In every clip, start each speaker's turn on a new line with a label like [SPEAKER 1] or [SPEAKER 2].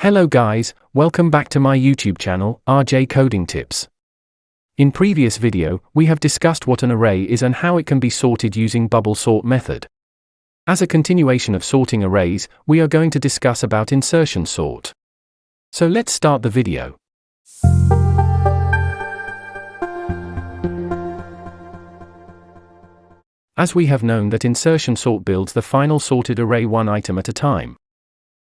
[SPEAKER 1] Hello guys, welcome back to my YouTube channel, RJ Coding Tips. In previous video, we have discussed what an array is and how it can be sorted using bubble sort method. As a continuation of sorting arrays, we are going to discuss about insertion sort. So let's start the video. As we have known that insertion sort builds the final sorted array one item at a time.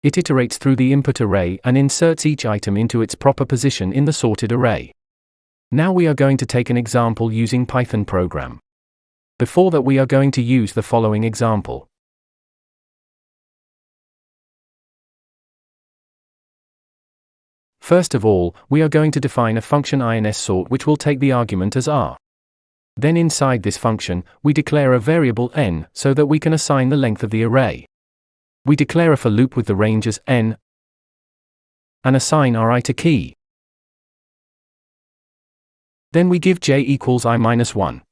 [SPEAKER 1] It iterates through the input array and inserts each item into its proper position in the sorted array. Now we are going to take an example using Python program. Before that, we are going to use the following example. First of all, we are going to define a function INSSort which will take the argument as r. Then inside this function, we declare a variable n so that we can assign the length of the array. We declare a for loop with the range as n and assign our iter key. Then we give j equals I minus 1.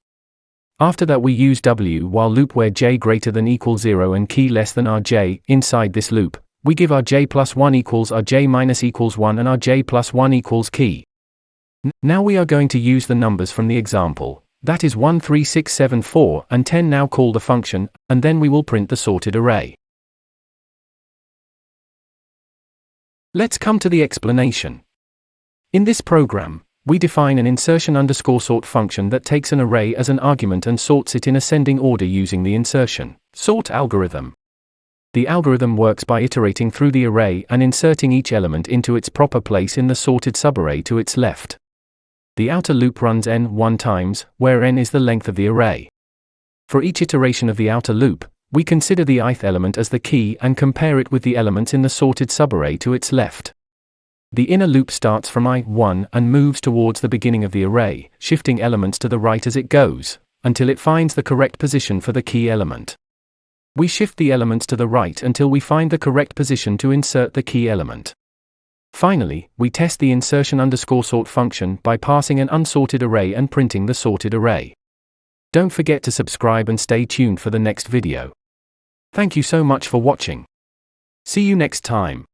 [SPEAKER 1] After that we use w while loop where j greater than equals 0 and key less than rj. Inside this loop, we give rj plus 1 equals rj minus equals 1 and rj plus 1 equals key. Now we are going to use the numbers from the example, that is 1, 3, 6, 7, 4 and 10. Now call the function, and then we will print the sorted array. Let's come to the explanation. In this program, we define an insertion_sort function that takes an array as an argument and sorts it in ascending order using the insertion sort algorithm. The algorithm works by iterating through the array and inserting each element into its proper place in the sorted subarray to its left. The outer loop runs n1 times, where n is the length of the array. For each iteration of the outer loop, we consider the ith element as the key and compare it with the elements in the sorted subarray to its left. The inner loop starts from I1 and moves towards the beginning of the array, shifting elements to the right as it goes, until it finds the correct position for the key element. We shift the elements to the right until we find the correct position to insert the key element. Finally, we test the insertion_sort function by passing an unsorted array and printing the sorted array. Don't forget to subscribe and stay tuned for the next video. Thank you so much for watching. See you next time.